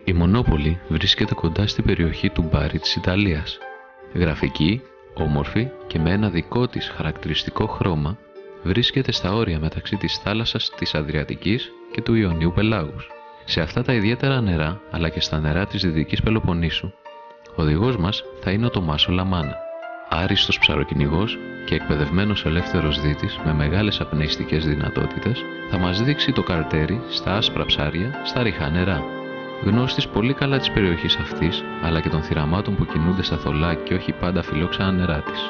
Η Μονόπολη βρίσκεται κοντά στην περιοχή του Μπάρι της Ιταλίας. Γραφική, όμορφη και με ένα δικό της χαρακτηριστικό χρώμα, βρίσκεται στα όρια μεταξύ της θάλασσας της Αδριατικής και του Ιωνίου Πελάγους. Σε αυτά τα ιδιαίτερα νερά, αλλά και στα νερά της Δυτικής Πελοποννήσου, ο οδηγός μας θα είναι ο Τομάσο Λαμάνα, άριστος ψαροκυνηγός και εκπαιδευμένος ελεύθερος δίτης με μεγάλες απνεϊστικές δυνατότητες, θα μας δείξει το καρτέρι στα άσπρα ψάρια, στα ρηχά νερά. Γνώστης πολύ καλά της περιοχής αυτής, αλλά και των θηραμάτων που κινούνται στα θολά και όχι πάντα φιλόξενα νερά της.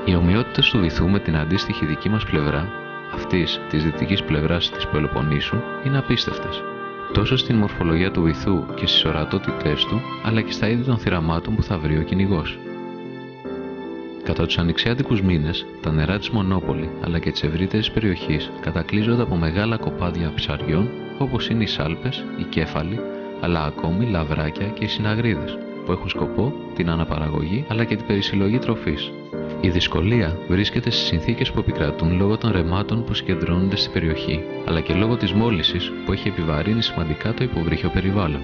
Οι ομοιότητες του βυθού με την αντίστοιχη δική μας πλευρά, αυτής της δυτικής πλευράς της Πελοποννήσου, είναι απίστευτες. Τόσο στην μορφολογία του βυθού και στις ορατότητές του, αλλά και στα είδη των θηραμάτων που θα βρει ο κυνηγός. Κατά τους ανοιξιάτικους μήνες, τα νερά της Μονόπολη αλλά και της ευρύτερης περιοχής κατακλείζονται από μεγάλα κοπάδια ψαριών όπως είναι οι σάλπες, οι κέφαλοι, αλλά ακόμη λαβράκια και οι συναγρίδες, που έχουν σκοπό την αναπαραγωγή αλλά και την περισυλλογή τροφής. Η δυσκολία βρίσκεται στις συνθήκες που επικρατούν λόγω των ρεμάτων που συγκεντρώνονται στην περιοχή, αλλά και λόγω της μόλυνσης που έχει επιβαρύνει σημαντικά το υποβρύχιο περιβάλλον.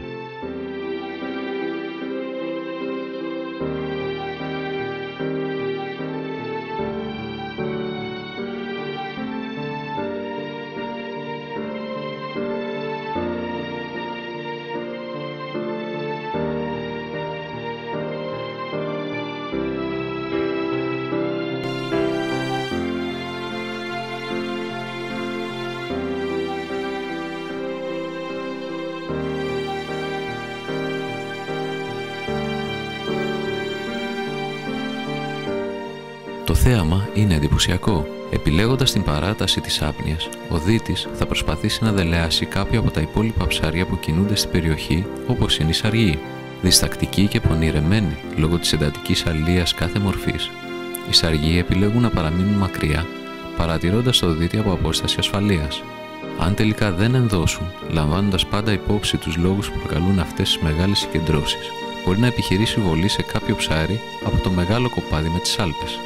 Το θέαμα είναι εντυπωσιακό. Επιλέγοντας την παράταση της άπνοιας, ο δίτης θα προσπαθήσει να δελεάσει κάποια από τα υπόλοιπα ψάρια που κινούνται στην περιοχή, όπως είναι η σαργή. Διστακτική και πονηρεμένη λόγω της εντατικής αλίας κάθε μορφής, οι σαργοί επιλέγουν να παραμείνουν μακριά, παρατηρώντας το δίτη από απόσταση ασφαλείας. Αν τελικά δεν ενδώσουν, λαμβάνοντας πάντα υπόψη τους λόγους που προκαλούν αυτές τις μεγάλες συγκεντρώσεις, μπορεί να επιχειρήσει βολή σε κάποιο ψάρι από το μεγάλο κοπάδι με τις σάλπες.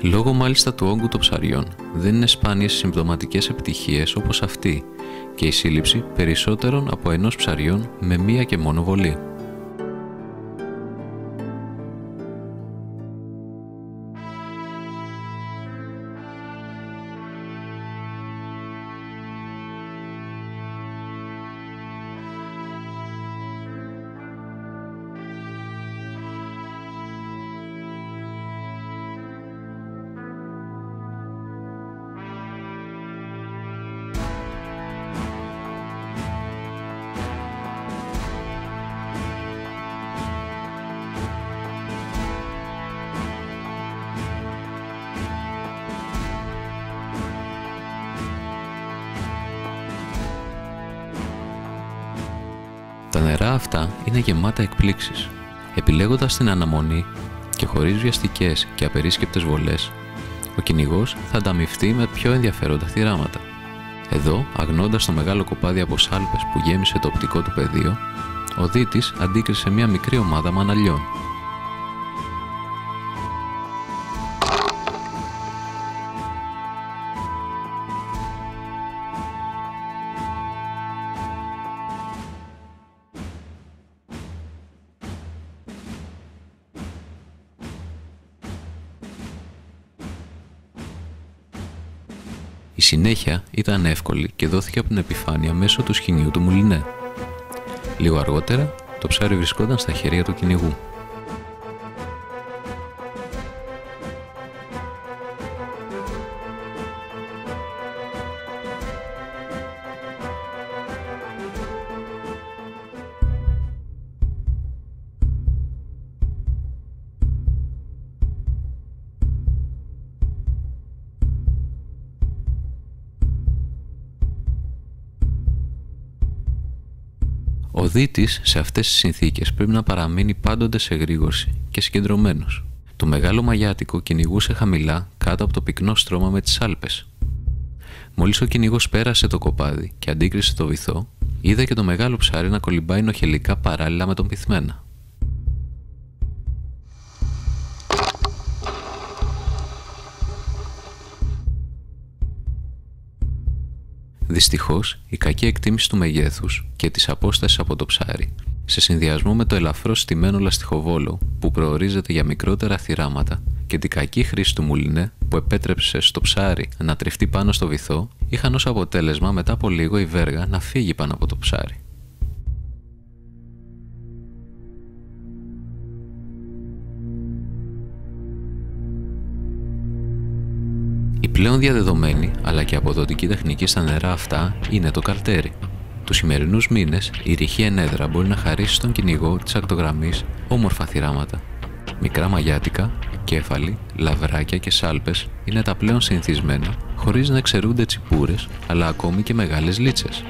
Λόγω μάλιστα του όγκου των ψαριών, δεν είναι σπάνιες συμπτωματικές επιτυχίες όπως αυτή και η σύλληψη περισσότερων από ενός ψαριών με μία και μόνο βολή. Τα νερά αυτά είναι γεμάτα εκπλήξεις. Επιλέγοντας την αναμονή και χωρίς βιαστικές και απερίσκεπτες βολές, ο κυνηγός θα ανταμυφθεί με πιο ενδιαφέροντα θηράματα. Εδώ, αγνώντας το μεγάλο κοπάδι από σάλπες που γέμισε το οπτικό του πεδίο, ο δίτης αντίκρισε μια μικρή ομάδα μαναλιών. Η συνέχεια ήταν εύκολη και δόθηκε από την επιφάνεια μέσω του σχοινίου του μουλινέ. Λίγο αργότερα, το ψάρι βρισκόταν στα χέρια του κυνηγού. Ο δίτης σε αυτές τις συνθήκες πρέπει να παραμείνει πάντοτε σε γρήγορση και συγκεντρωμένος. Το μεγάλο μαγιάτικο κυνηγούσε χαμηλά κάτω από το πυκνό στρώμα με τις σάλπες. Μόλις ο κυνηγός πέρασε το κοπάδι και αντίκρισε το βυθό, είδε και το μεγάλο ψάρι να κολυμπάει νοχελικά παράλληλα με τον πυθμένα. Δυστυχώς, η κακή εκτίμηση του μεγέθους και της απόστασης από το ψάρι, σε συνδυασμό με το ελαφρώς στημένο λαστιχοβόλο που προορίζεται για μικρότερα θυράματα και την κακή χρήση του μουλινέ που επέτρεψε στο ψάρι να τριφτεί πάνω στο βυθό, είχαν ως αποτέλεσμα μετά από λίγο η βέργα να φύγει πάνω από το ψάρι. Η πλέον διαδεδομένη αλλά και αποδοτική τεχνική στα νερά αυτά είναι το καρτέρι. Τους σημερινούς μήνες η ρηχή ενέδρα μπορεί να χαρίσει στον κυνηγό της ακτογραμμής όμορφα θυράματα. Μικρά μαγιάτικα, κέφαλοι, λαβράκια και σάλπες είναι τα πλέον συνηθισμένα, χωρίς να εξαιρούνται τσιπούρες αλλά ακόμη και μεγάλες λίτσες.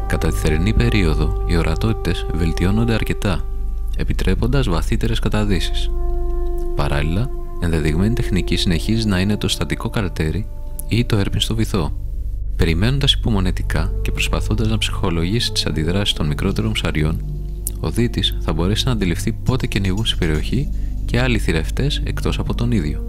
Κατά τη θερινή περίοδο, οι ορατότητες βελτιώνονται αρκετά, επιτρέποντας βαθύτερες καταδύσεις. Παράλληλα, ενδεδειγμένη τεχνική συνεχίζει να είναι το στατικό καρτέρι ή το έρπιν στο βυθό. Περιμένοντας υπομονετικά και προσπαθώντας να ψυχολογήσει τις αντιδράσεις των μικρότερων ψαριών, ο δίτης θα μπορέσει να αντιληφθεί πότε κυνηγούν στην περιοχή και άλλοι θηρευτές εκτός από τον ίδιο.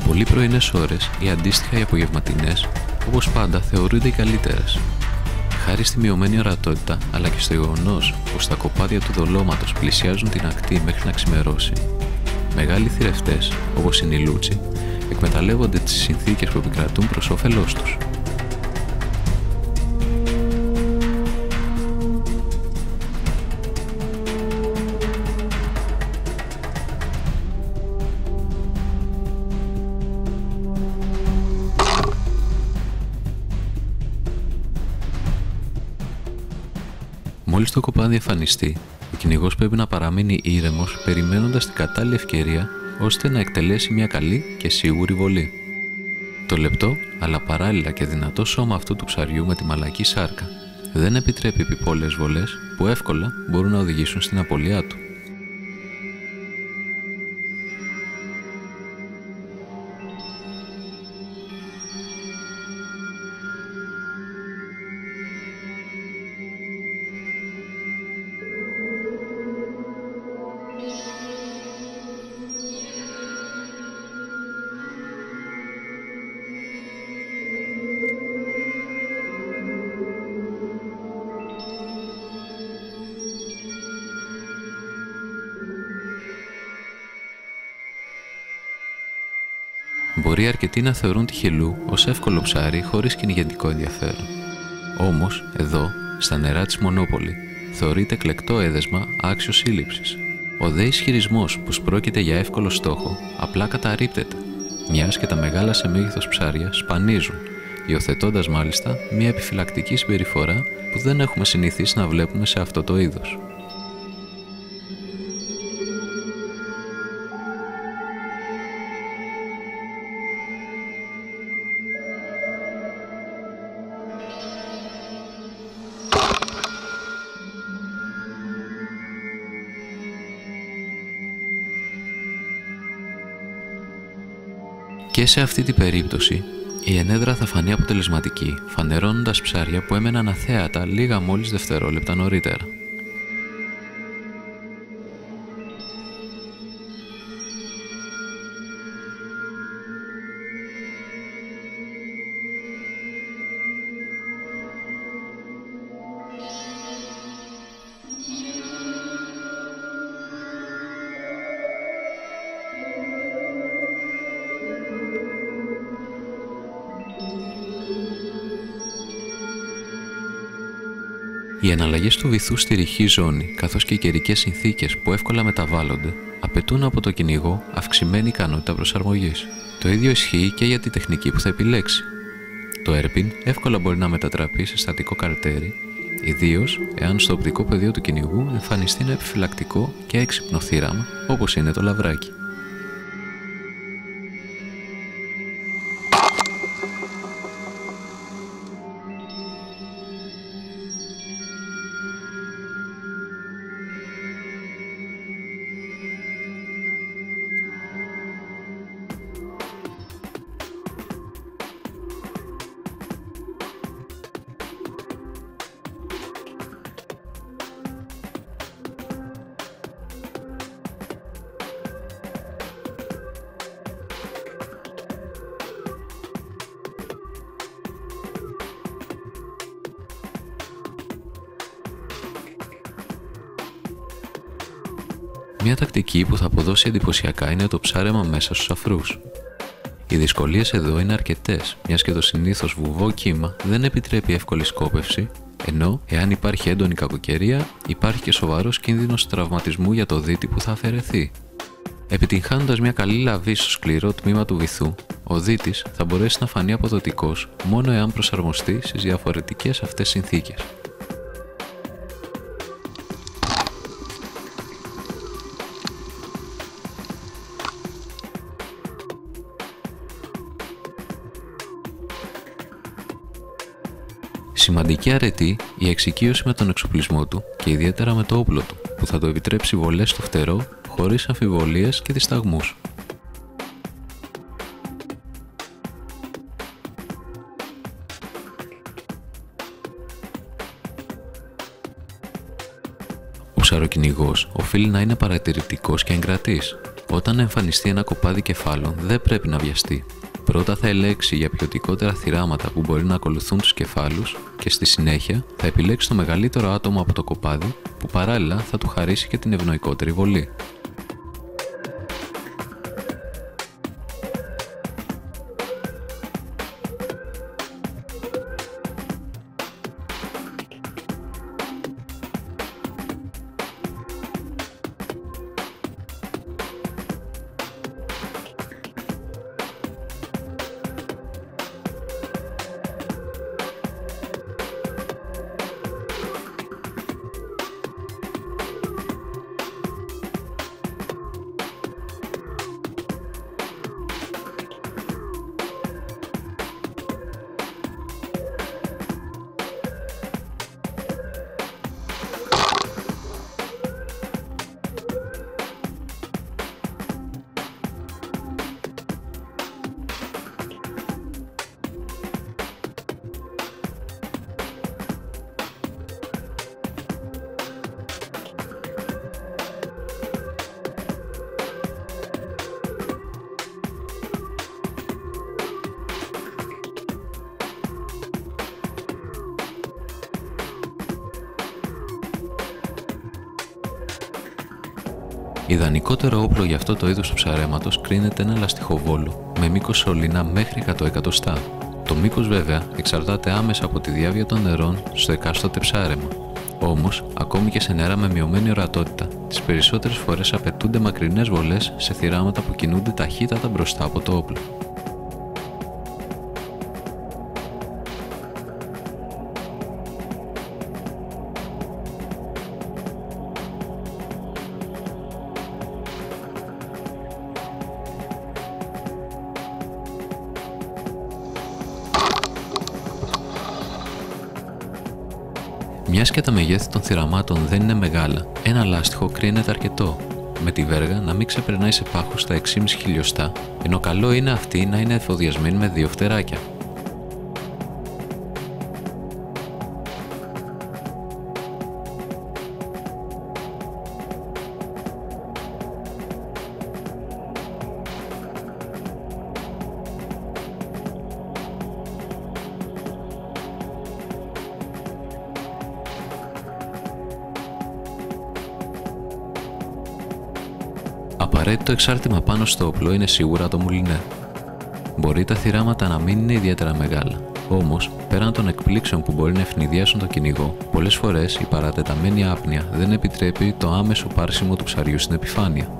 Πολύ πρωινές ώρες ή αντίστοιχα οι απογευματινές, όπως πάντα, θεωρούνται οι καλύτερες. Χάρη στη μειωμένη ορατότητα αλλά και στο γεγονός πως τα κοπάδια του δολώματος πλησιάζουν την ακτή μέχρι να ξημερώσει, μεγάλοι θηρευτές, όπως είναι οι λούτσι, εκμεταλλεύονται τις συνθήκες που επικρατούν προς όφελός τους. Μόλις το κοπάδι εμφανιστεί, ο κυνηγός πρέπει να παραμείνει ήρεμος περιμένοντας την κατάλληλη ευκαιρία ώστε να εκτελέσει μια καλή και σίγουρη βολή. Το λεπτό αλλά παράλληλα και δυνατό σώμα αυτού του ψαριού με τη μαλακή σάρκα δεν επιτρέπει επιπόλαιες βολές που εύκολα μπορούν να οδηγήσουν στην απώλειά του. Μπορεί αρκετοί να θεωρούν τη χελού ως εύκολο ψάρι χωρίς κυνηγετικό ενδιαφέρον. Όμως, εδώ, στα νερά της Μονόπολη, θεωρείται εκλεκτό έδεσμα άξιο σύλληψης. Ο δε ισχυρισμός πως πρόκειται για εύκολο στόχο απλά καταρρίπτεται, μιας και τα μεγάλα σε μέγεθος ψάρια σπανίζουν υιοθετώντας μάλιστα μια επιφυλακτική συμπεριφορά που δεν έχουμε συνηθίσει να βλέπουμε σε αυτό το είδος. Και σε αυτή την περίπτωση, η ενέδρα θα φανεί αποτελεσματική, φανερώνοντας ψάρια που έμεναν αθέατα λίγα μόλις δευτερόλεπτα νωρίτερα. Οι εναλλαγές του βυθού στη ρηχή ζώνη, καθώς και οι καιρικές συνθήκες που εύκολα μεταβάλλονται, απαιτούν από το κυνηγό αυξημένη ικανότητα προσαρμογής. Το ίδιο ισχύει και για τη τεχνική που θα επιλέξει. Το έρπιν εύκολα μπορεί να μετατραπεί σε στατικό καρτέρι, ιδίως εάν στο οπτικό πεδίο του κυνηγού εμφανιστεί ένα επιφυλακτικό και έξυπνο θύραμα, όπως είναι το λαβράκι. Μια τακτική που θα αποδώσει εντυπωσιακά είναι το ψάρεμα μέσα στους αφρούς. Οι δυσκολίες εδώ είναι αρκετές, μιας και το συνήθως βουβό κύμα δεν επιτρέπει εύκολη σκόπευση, ενώ εάν υπάρχει έντονη κακοκαιρία, υπάρχει και σοβαρός κίνδυνος τραυματισμού για το δίτη που θα αφαιρεθεί. Επιτυγχάνοντας μια καλή λαβή στο σκληρό τμήμα του βυθού, ο δίτης θα μπορέσει να φανεί αποδοτικός μόνο εάν προσαρμοστεί στις διαφορετικές αυτές συνθήκες. Σημαντική αρετή η εξοικείωση με τον εξοπλισμό του και ιδιαίτερα με το όπλο του, που θα το επιτρέψει βολές στο φτερό χωρίς αμφιβολίες και δισταγμούς. Ο ψαροκυνηγός οφείλει να είναι παρατηρητικός και εγκρατής. Όταν εμφανιστεί ένα κοπάδι κεφάλων δεν πρέπει να βιαστεί. Πρώτα θα ελέξει για ποιοτικότερα θυράματα που μπορεί να ακολουθούν τους κεφάλους και στη συνέχεια θα επιλέξει το μεγαλύτερο άτομο από το κοπάδι που παράλληλα θα του χαρίσει και την ευνοϊκότερη βολή. Ιδανικότερο όπλο για αυτό το είδος του ψαρέματος κρίνεται ένα λαστιχοβόλο με μήκος σωλήνα μέχρι 100 εκατοστά. Το μήκος βέβαια εξαρτάται άμεσα από τη διάβια των νερών στο εκάστοτε ψάρεμα. Όμως, ακόμη και σε νερά με μειωμένη ορατότητα, τις περισσότερες φορές απαιτούνται μακρινές βολές σε θυράματα που κινούνται ταχύτατα μπροστά από το όπλο. Μιας και τα μεγέθη των θηραμάτων δεν είναι μεγάλα, ένα λάστιχο κρίνεται αρκετό, με τη βέργα να μην ξεπερνάει σε πάχος τα 6,5 χιλιοστά, ενώ καλό είναι αυτή να είναι εφοδιασμένη με 2 φτεράκια. Απαραίτητο εξάρτημα πάνω στο όπλο είναι σίγουρα το μουλινέ. Μπορεί τα θηράματα να μην είναι ιδιαίτερα μεγάλα, όμως πέραν των εκπλήξεων που μπορεί να ευνηδιάσουν το κυνηγό, πολλές φορές η παρατεταμένη άπνοια δεν επιτρέπει το άμεσο πάρσιμο του ψαριού στην επιφάνεια.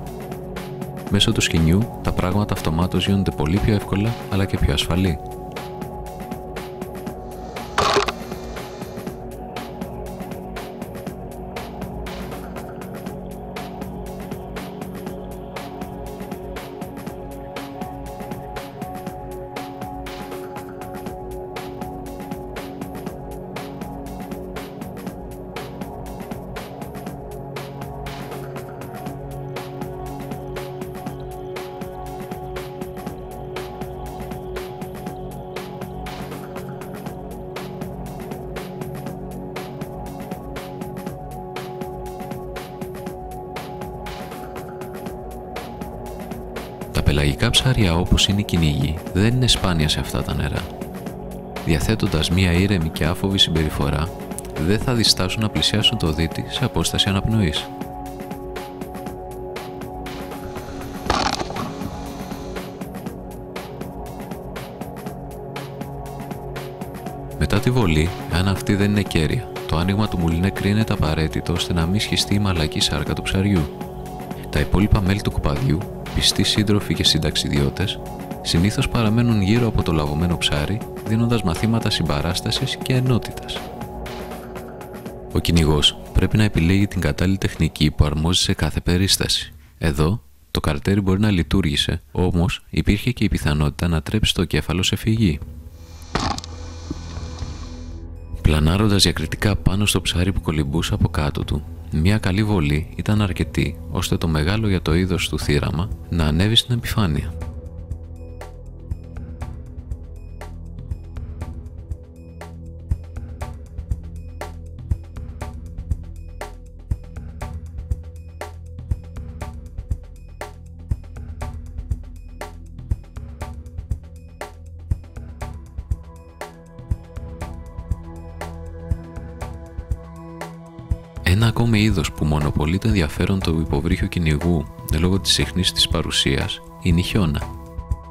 Μέσω του σκοινιού τα πράγματα αυτομάτως γίνονται πολύ πιο εύκολα αλλά και πιο ασφαλή. Τα πελαγικά ψάρια όπως είναι οι κυνήγοι δεν είναι σπάνια σε αυτά τα νερά. Διαθέτοντας μία ήρεμη και άφοβη συμπεριφορά, δεν θα διστάσουν να πλησιάσουν το δίτη σε απόσταση αναπνοής. Μετά τη βολή, αν αυτή δεν είναι κέρια, το άνοιγμα του μουλινέ κρίνεται απαραίτητο ώστε να μην σχιστεί η μαλακή σάρκα του ψαριού. Τα υπόλοιπα μέλη του κουπαδιού, πιστοί σύντροφοι και συνταξιδιώτες, συνήθως παραμένουν γύρω από το λαβωμένο ψάρι, δίνοντας μαθήματα συμπαράστασης και ενότητας. Ο κυνηγός πρέπει να επιλέγει την κατάλληλη τεχνική που αρμόζει σε κάθε περίσταση. Εδώ, το καρτέρι μπορεί να λειτουργήσε, όμως υπήρχε και η πιθανότητα να τρέψει το κέφαλο σε φυγή. Πλανάροντας διακριτικά πάνω στο ψάρι που κολυμπούσε από κάτω του, μια καλή βολή ήταν αρκετή ώστε το μεγάλο για το είδος του θύραμα να ανέβει στην επιφάνεια. Ένα ακόμη είδος που μονοπολεί το ενδιαφέρον του υποβρύχιου κυνηγού λόγω της συχνής της παρουσίας είναι η χιώνα.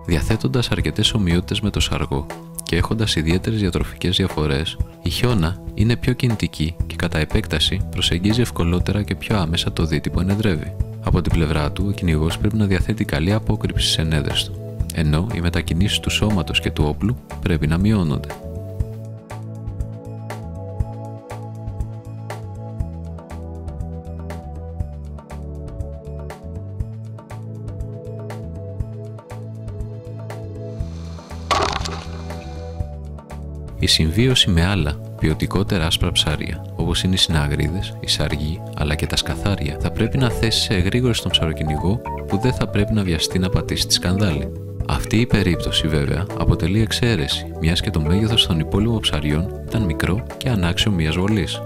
Διαθέτοντας αρκετές ομοιότητες με το σαργό και έχοντας ιδιαίτερες διατροφικές διαφορές, η χιώνα είναι πιο κινητική και κατά επέκταση προσεγγίζει ευκολότερα και πιο άμεσα το δίτη που ενεδρεύει. Από την πλευρά του, ο κυνηγός πρέπει να διαθέτει καλή απόκρυψη στις ενέδρες του, ενώ οι μετακινήσεις του σώματος και του όπλου πρέπει να μειώνονται. Η συμβίωση με άλλα ποιοτικότερα άσπρα ψάρια, όπως είναι οι συναγρίδες, οι σαργοί αλλά και τα σκαθάρια, θα πρέπει να θέσει σε εγρήγορση τον ψαροκυνηγό που δεν θα πρέπει να βιαστεί να πατήσει τη σκανδάλη. Αυτή η περίπτωση βέβαια αποτελεί εξαίρεση, μιας και το μέγεθος των υπόλοιπων ψαριών ήταν μικρό και ανάξιο μιας βολής.